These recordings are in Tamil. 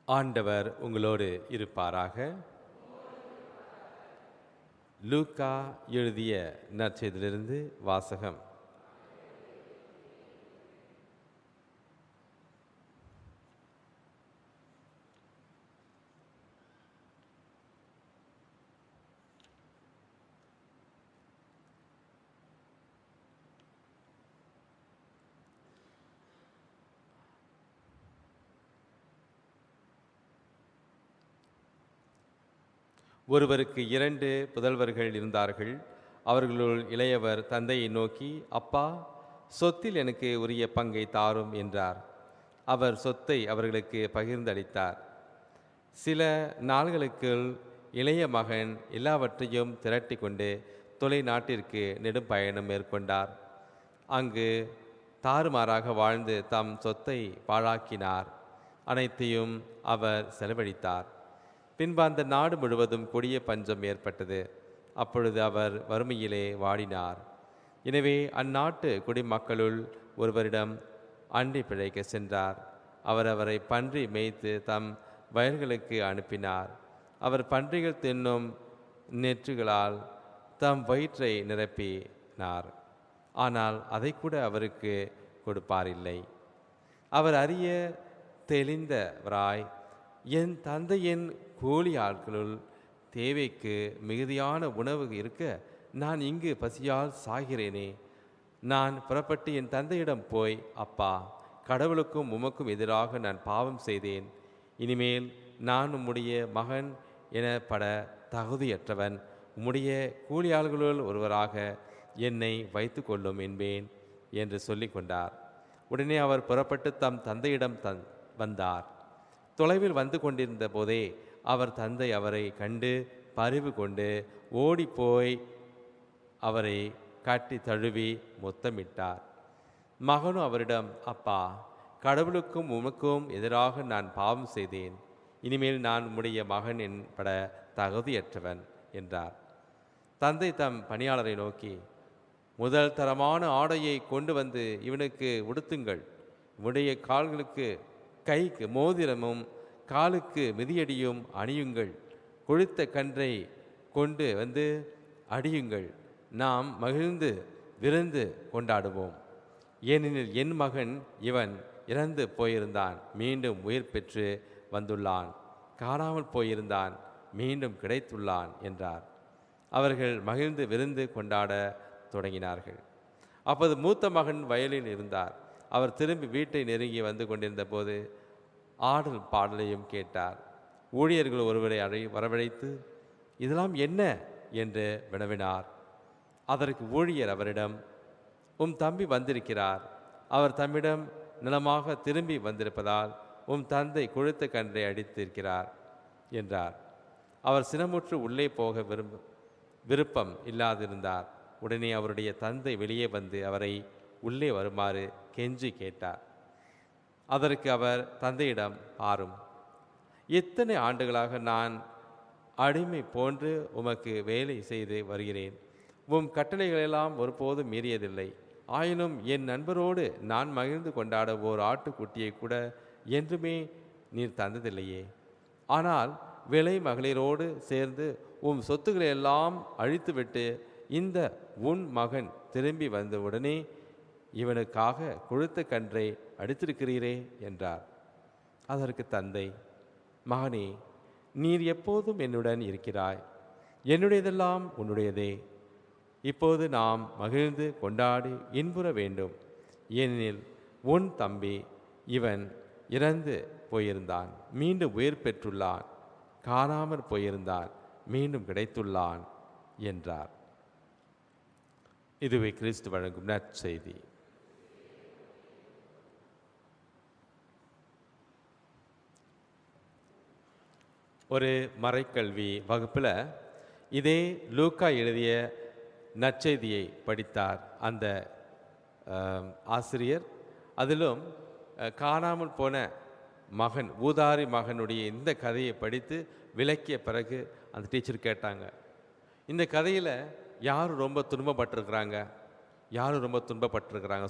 ஆண்டவர் உங்களோடு இருப்பாராக. லூக்கா எழுதிய நற்செய்தியிலிருந்து வாசகம். ஒருவருக்கு 2 புதல்வர்கள் இருந்தார்கள். அவர்களுள் இளையவர் தந்தையை நோக்கி, அப்பா, சொத்தில் எனக்கு உரிய பங்கை தாரும் என்றார். அவர் சொத்தை அவர்களுக்கு பகிர்ந்தளித்தார். சில நாள்களுக்குள் இளைய மகன் எல்லாவற்றையும் திரட்டி கொண்டு தொலை நாட்டிற்கு நெடும் பயணம் மேற்கொண்டார். அங்கு தாறுமாறாக வாழ்ந்து தம் சொத்தை பாழாக்கினார். அனைத்தையும் அவர் செலவழித்தார். பின்பு அந்த நாடு முழுவதும் கொடிய பஞ்சம் ஏற்பட்டது. அப்பொழுது அவர் வறுமையிலே வாடினார். எனவே அந்நாட்டு குடிமக்களுள் ஒருவரிடம் அண்டி பிழைக்க சென்றார். அவர் அவரை பன்றி மேய்த்து தம் வயல்களுக்கு அனுப்பினார். அவர் பன்றிகள் தின்னும் நெற்றுகளால் தம் வயிற்றை நிரப்பினார். ஆனால் அதை கூட அவருக்கு கொடுப்பாரில்லை. அவர் அறிய தெளிந்தவராய், என் தந்தையின் கூலி ஆட்களுள் தேவைக்கு மிகுதியான உணவு இருக்க நான் இங்கு பசியால் சாகிறேனே. நான் புறப்பட்டு என் தந்தையிடம் போய், அப்பா, கடவுளுக்கும் உமக்கும் எதிராக நான் பாவம் செய்தேன். இனிமேல் நான் உம்முடைய மகன் எனப்பட தகுதியற்றவன். உம்முடைய கூலியாள்களுள் ஒருவராக என்னை வைத்து கொள்ளும் என்பேன் என்று சொல்லி கொண்டார். உடனே அவர் புறப்பட்டு தம் தந்தையிடம் வந்தார். தொலைவில் வந்து கொண்டிருந்த போதே அவர் தந்தை அவரை கண்டு பரிவு கொண்டு ஓடிப்போய் அவரை கட்டி தழுவி முத்தமிட்டார். மகனும் அவரிடம், அப்பா, கடவுளுக்கும் உமக்கும் எதிராக நான் பாவம் செய்தேன். இனிமேல் நான் உம்முடைய மகன் என்பட தகுதியற்றவன் என்றார். தந்தை தம் பணியாளரை நோக்கி, முதல் தரமான ஆடையை கொண்டு வந்து இவனுக்கு உடுத்துங்கள். இவனுடைய கால்களுக்கு கைக்கு மோதிரமும் காலுக்கு மிதியடியும் அணியுங்கள். கொழுத்த கன்றை கொண்டு வந்து அடியுங்கள். நாம் மகிழ்ந்து விருந்து கொண்டாடுவோம். ஏனெனில் என் மகன் இவன் இறந்து போயிருந்தான், மீண்டும் உயிர் பெற்று வந்துள்ளான். காணாமல் போயிருந்தான், மீண்டும் கிடைத்துள்ளான் என்றார். அவர்கள் மகிழ்ந்து விருந்து கொண்டாட தொடங்கினார்கள். அப்போது மூத்த மகன் வயலில் இருந்தார். அவர் திரும்பி வீட்டை நெருங்கி வந்து கொண்டிருந்த போது ஆடல் பாடலையும் கேட்டார். ஊழியர்கள் ஒருவரை வரவழைத்து, இதெல்லாம் என்ன என்று வினவினார். அதற்கு ஊழியர் அவரிடம், உம் தம்பி வந்திருக்கிறார். அவர் தம்மிடம் நலமாக திரும்பி வந்திருப்பதால் உம் தந்தை கொழுத்த கன்றை அடித்திருக்கிறார் என்றார். அவர் சினமுற்று உள்ளே போக விருப்பம் இல்லாதிருந்தார். உடனே அவருடைய தந்தை வெளியே வந்து அவரை உள்ளே வருமாறு கெஞ்சி கேட்டார். அதற்கு அவர் தந்தையிடம், பாரும், எத்தனை ஆண்டுகளாக நான் அடிமை போன்று உமக்கு வேலை செய்து வருகிறேன். உம் கட்டளைகளெல்லாம் ஒருபோதும் மீறியதில்லை. ஆயினும் என் நண்பரோடு நான் மகிழ்ந்து கொண்டாட ஓர் ஆட்டுக்குட்டியை கூட என்றுமே நீர் தந்ததில்லையே. ஆனால் விலை மகளிரோடு சேர்ந்து உம் சொத்துக்களையெல்லாம் அழித்துவிட்டு இந்த உன் மகன் திரும்பி வந்த உடனே இவனுக்காக கொழுத்த கன்றை அடித்திருக்கிறீரே என்றார். அதற்கு தந்தை, மகனே, நீர் எப்போதும் என்னுடன் இருக்கிறாய். என்னுடையதெல்லாம் உன்னுடையதே. இப்போது நாம் மகிழ்ந்து கொண்டாடி இன்புற வேண்டும். ஏனெனில் உன் தம்பி இவன் இறந்து போயிருந்தான், மீண்டும் உயிர் பெற்றுள்ளான். காணாமற் போயிருந்தான், மீண்டும் கிடைத்துள்ளான் என்றார். இதுவே கிறிஸ்து வழங்கும் நற்செய்தி. ஒரு மறைக்கல்வி வகுப்பில் இதே லூக்கா எழுதிய நற்செய்தியை படித்தார் அந்த ஆசிரியர். அதிலும் காணாமல் போன மகன், ஊதாரி மகனுடைய இந்த கதையை படித்து விளக்கிய பிறகு அந்த டீச்சர் கேட்டாங்க, இந்த கதையில் யார் ரொம்ப துன்பப்பட்டிருக்கிறாங்க,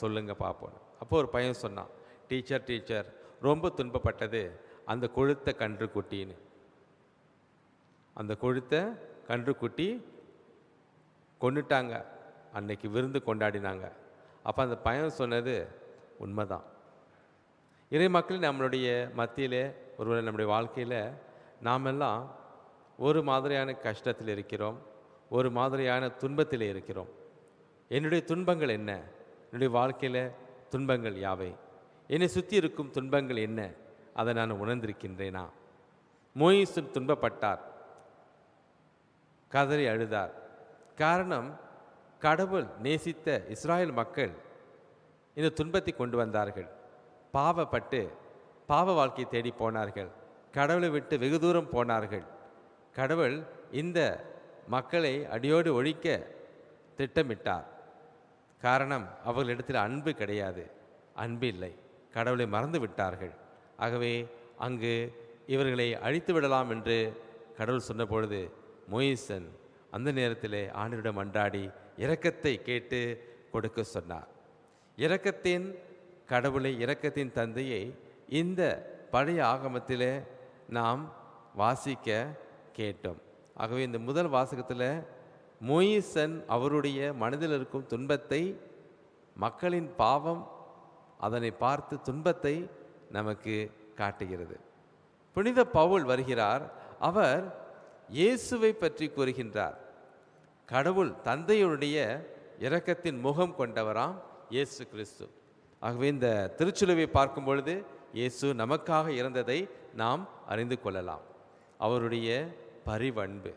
சொல்லுங்கள் பார்ப்போம். அப்போ ஒரு பையன் சொன்னான், டீச்சர் ரொம்ப துன்பப்பட்டது அந்த கொழுத்த கன்றுக்குட்டின்னு. அந்த கொழுத்த கன்றுக்குட்டி கொண்டுட்டாங்க. அன்னைக்கு விருந்து கொண்டாடினாங்க. அப்போ அந்த பையன் சொன்னது உண்மைதான். இறை மக்கள் நம்மளுடைய மத்தியிலே, ஒருவேளை நம்முடைய வாழ்க்கையில் நாமெல்லாம் ஒரு மாதிரியான கஷ்டத்தில் இருக்கிறோம், ஒரு மாதிரியான துன்பத்தில் இருக்கிறோம். என்னுடைய துன்பங்கள் என்ன? என்னுடைய வாழ்க்கையில் துன்பங்கள் யாவை? என்னை சுற்றி இருக்கும் துன்பங்கள் என்ன? அதை நான் உணர்ந்திருக்கின்றேனா? மோயிசு துன்பப்பட்டார், கதறி அழுதார். காரணம், கடவுள் நேசித்த இஸ்ராயல் மக்கள் இந்த துன்பத்தை கொண்டு வந்தார்கள். பாவப்பட்டு பாவ வாழ்க்கையை தேடி போனார்கள். கடவுளை விட்டு வெகு தூரம் போனார்கள். கடவுள் இந்த மக்களை அடியோடு ஒழிக்க திட்டமிட்டார். காரணம், அவர்களிடத்தில் அன்பு கிடையாது, அன்பு இல்லை, கடவுளை மறந்து விட்டார்கள். ஆகவே அங்கு இவர்களை அழித்து விடலாம் என்று கடவுள் சொன்னபொழுது மோயிசன் அந்த நேரத்தில் ஆண்டவரிடம் மன்றாடி இரக்கத்தை கேட்டு கொடுக்க சொன்னார். இரக்கத்தின் கடவுளை, இரக்கத்தின் தந்தையை இந்த பழைய ஆகமத்தில் நாம் வாசிக்க கேட்டோம். ஆகவே இந்த முதல் வாசகத்தில் மோயிசன் அவருடைய மனதில் இருக்கும் துன்பத்தை, மக்களின் பாவம் அதனை பார்த்து துன்பத்தை நமக்கு காட்டுகிறது. புனித பவுல் வருகிறார். அவர் இயேசுவை பற்றி கூறுகின்றார். கடவுள் தந்தையுடைய இரக்கத்தின் முகம் கொண்டவராம் இயேசு கிறிஸ்து. ஆகவே இந்த திருச்சிலுவை பார்க்கும் பொழுது இயேசு நமக்காக இறந்ததை நாம் அறிந்து கொள்ளலாம். அவருடைய பரிவன்பு.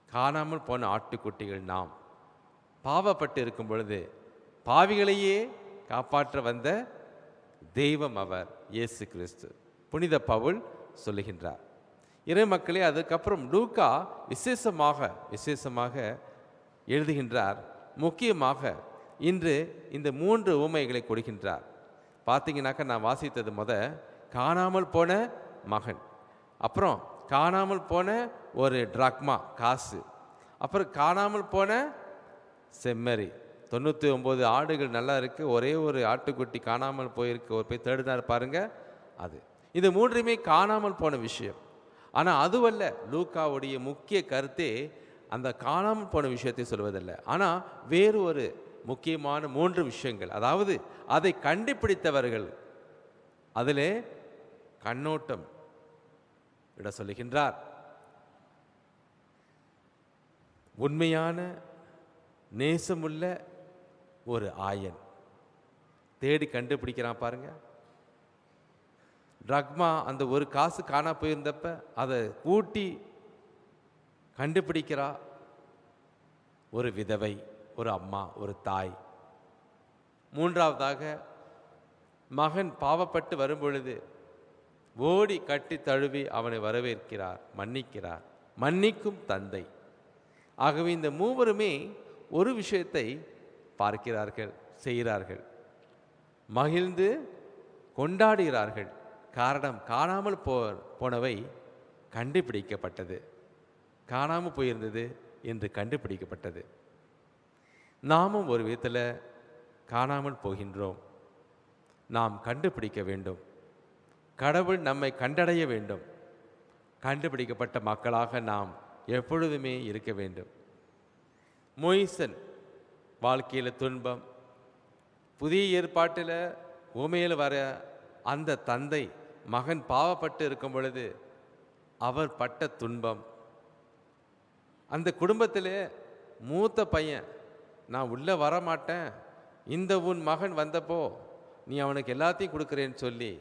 காணாமல் போன ஆட்டுக்குட்டிகள் நாம். பாவப்பட்டு இருக்கும் பொழுது பாவிகளையே காப்பாற்ற வந்த தெய்வம் அவர் இயேசு கிறிஸ்து. புனித பவுல் சொல்லுகின்றார். இறை மக்களே, அதுக்கப்புறம் லூக்கா விசேஷமாக எழுதுகின்றார். முக்கியமாக இன்று இந்த 3 உவமைகளை கொடுக்கின்றார். பார்த்தீங்கன்னாக்கா, நான் வாசித்தது காணாமல் போன மகன், அப்புறம் காணாமல் போன ஒரு ட்ராக்மா காசு, அப்புறம் காணாமல் போன செம்மறி. 99 ஆடுகள் நல்லா இருக்குது, ஒரே ஒரு ஆட்டுக்குட்டி காணாமல் போயிருக்கு, ஒரு போய் தேடினார் பாருங்க. அது இது 3மே காணாமல் போன விஷயம். ஆனால் அதுவல்ல லூக்காவுடைய முக்கிய கருத்தே அந்த காணாமல் போன விஷயத்தை சொல்வதில்லை. ஆனால் வேறு ஒரு முக்கியமான 3 விஷயங்கள், அதாவது அதை கண்டுபிடித்தவர்கள் அதிலே கண்ணோட்டம் இட சொல்லுகின்றார். உண்மையான நேசமுள்ள ஒரு ஆயன் தேடி கண்டுபிடிக்கிறான் பாருங்க. ட்ரக்மா அந்த ஒரு காசு காணா போயிருந்தப்ப அதை கூட்டி கண்டுபிடிக்கிறா ஒரு விதவை, ஒரு அம்மா, ஒரு தாய். 3வதாக மகன் பாவப்பட்டு வரும்பொழுது ஓடி கட்டி தழுவி அவனை வரவேற்கிறார், மன்னிக்கிறார், மன்னிக்கும் தந்தை. ஆகவே இந்த 3மே ஒரு விஷயத்தை பார்க்கிறார்கள், செய்கிறார்கள், மகிழ்ந்து கொண்டாடுகிறார்கள். காரணம், காணாமல் போனவை கண்டுபிடிக்கப்பட்டது, காணாமல் போயிருந்தது என்று கண்டுபிடிக்கப்பட்டது. நாமும் ஒரு விதத்தில் காணாமல் போகின்றோம். நாம் கண்டுபிடிக்க வேண்டும். கடவுள் நம்மை கண்டடைய வேண்டும். கண்டுபிடிக்கப்பட்ட மக்களாக நாம் எப்பொழுதுமே இருக்க வேண்டும். மோயிசன் வாழ்க்கையில் துன்பம், புதிய ஏற்பாட்டில் உமையில் வர அந்த தந்தை மகன் பாவப்பட்டு இருக்கும் பொழுது அவர் பட்ட துன்பம், அந்த குடும்பத்தில் மூத்த பையன் நான் உள்ளே வரமாட்டேன், இந்த உன் மகன் வந்தப்போ நீ அவனுக்கு எல்லாத்தையும் கொடுக்குறேன்னு சொல்லி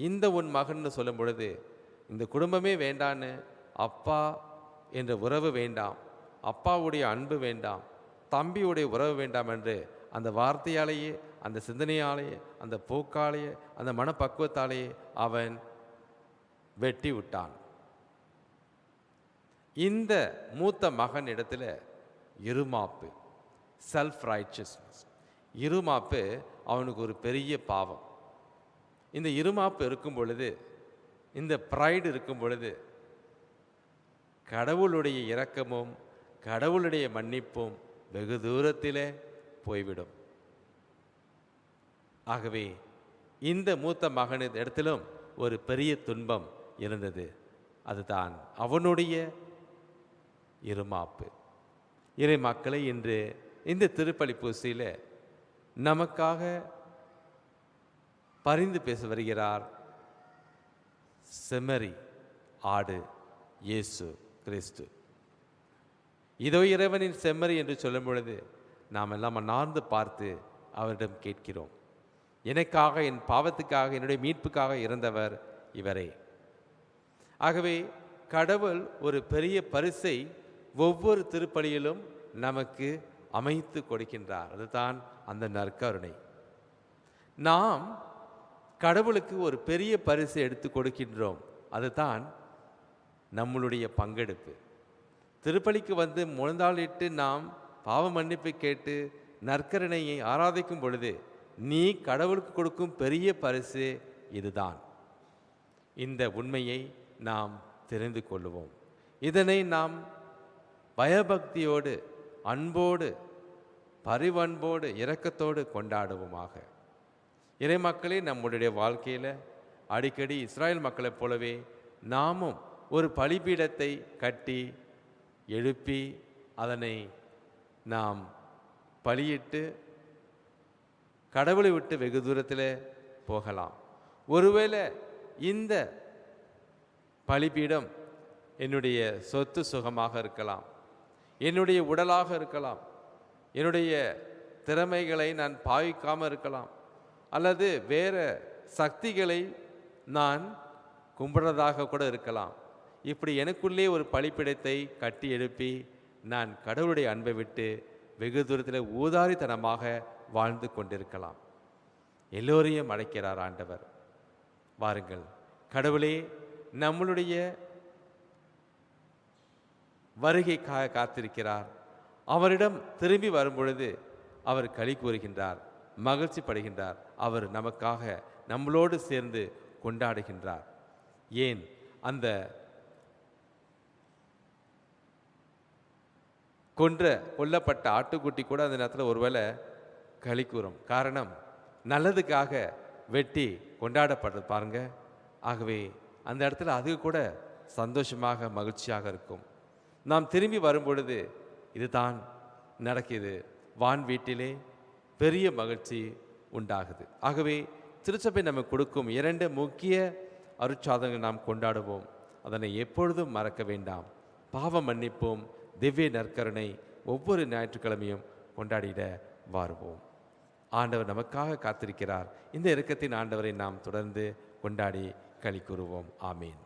இந்த உன் மகன்னு சொல்லும் பொழுது இந்த குடும்பமே வேண்டான்னு, அப்பா என்ற உறவு வேண்டாம், அப்பாவுடைய அன்பு வேண்டாம், தம்பியுடைய உறவு வேண்டாம் என்று அந்த வார்த்தையாலேயே, அந்த சிந்தனையாலேயே, அந்த போக்காலேயே, அந்த மனப்பக்குவத்தாலேயே அவன் வெட்டி விட்டான். இந்த மூத்த மகன் இடத்துல இருமாப்பு, செல்ஃப் ரைச்சஸ்னஸ், இருமாப்பு அவனுக்கு ஒரு பெரிய பாவம். இந்த இருமாப்பு இருக்கும் பொழுது, இந்த ப்ரைடு இருக்கும் பொழுது கடவுளுடைய இரக்கமும் கடவுளுடைய மன்னிப்பும் வெகு தூரத்திலே போய்விடும். ஆகவே இந்த மூத்த மகனின் இடத்திலும் ஒரு பெரிய துன்பம் இருந்தது. அதுதான் அவனுடைய இருமாப்பு. இறை மக்களை இன்று இந்த திருப்பலி பூசையில் நமக்காக பரிந்து பேச வருகிறார் செம்மறி ஆடு இயேசு கிறிஸ்து. இதோ இறைவனின் செம்மறி என்று சொல்லும் பொழுது நாம் எல்லாம் அண்ணார்ந்து பார்த்து அவரிடம் கேட்கிறோம், எனக்காக, என் பாவத்துக்காக, என்னுடைய மீட்புக்காக இறந்தவர் இவரே. ஆகவே கடவுள் ஒரு பெரிய பரிசை ஒவ்வொரு திருப்பலியிலும் நமக்கு அமைத்து கொடுக்கின்றார். அதுதான் அந்த நற்கருணை. நாம் கடவுளுக்கு ஒரு பெரிய பரிசை எடுத்து கொடுக்கின்றோம். அதுதான் நம்மளுடைய பங்கெடுப்பு. திருப்பலிக்கு வந்து முழந்தாளிட்டு நாம் பாவ மன்னிப்பு கேட்டு நற்கருணையை ஆராதிக்கும் பொழுது நீ கடவுளுக்கு கொடுக்கும் பெரிய பரிசு இதுதான். இந்த உண்மையை நாம் தெரிந்து கொள்வோம். இதனை நாம் பயபக்தியோடு, அன்போடு, பரிவன்போடு, இரக்கத்தோடு கொண்டாடுவோமாக. இறைமக்களே, நம்முடைய வாழ்க்கையில் அடிக்கடி இஸ்ராயல் மக்களைப் போலவே நாமும் ஒரு பலிபீடத்தை கட்டி எழுப்பி அதனை நாம் பலியிட்டு கடவுளை விட்டு வெகு தூரத்தில் போகலாம். ஒருவேளை இந்த பலிபீடம் என்னுடைய சொத்து சுகமாக இருக்கலாம், என்னுடைய உடலாக இருக்கலாம், என்னுடைய திறமைகளை நான் பாவிக்காமல் இருக்கலாம், அல்லது வேறு சக்திகளை நான் கும்பிட்றதாக கூட இருக்கலாம். இப்படி எனக்குள்ளே ஒரு பலிபீடத்தை கட்டி எழுப்பி நான் கடவுளுடைய அன்பை விட்டு வெகு தூரத்தில் ஊதாரித்தனமாக வாழ்ந்து கொண்டிருக்கலாம். எல்லோரையும் அழைக்கிறார் ஆண்டவர். வாருங்கள், கடவுளே நம்மளுடைய வருகைக்காக காத்திருக்கிறார். அவரிடம் திரும்பி வரும்பொழுது அவர் களி கூறுகின்றார், மகிழ்ச்சி படுகின்றார். அவர் நமக்காக நம்மளோடு சேர்ந்து கொண்டாடுகின்றார். ஏன் அந்த கொல்லப்பட்ட ஆட்டுக்குட்டி கூட அந்த நேரத்தில் ஒருவேளை களி கூறும். காரணம், நல்லதுக்காக வெட்டி கொண்டாடப்படுறது பாருங்க. ஆகவே அந்த இடத்துல அது கூட சந்தோஷமாக மகிழ்ச்சியாக இருக்கும். நாம் திரும்பி வரும்பொழுது இதுதான் நடக்குது. வான் வீட்டிலே பெரிய மகிழ்ச்சி உண்டாகுது. ஆகவே திருச்சபை நமக்கு கொடுக்கும் 2 முக்கிய அருட்சாதனங்கள் நாம் கொண்டாடுவோம். அதனை எப்பொழுதும் மறக்க வேண்டாம். பாவ மன்னிப்போம், திவ்ய நற்கருணை ஒவ்வொரு ஞாயிற்றுக்கிழமையும் கொண்டாடிட வாருவோம். ஆண்டவர் நமக்காக காத்திருக்கிறார். இந்த இரக்கத்தின் ஆண்டவரை நாம் தொடர்ந்து கொண்டாடி களி கூறுவோம். ஆமீன்.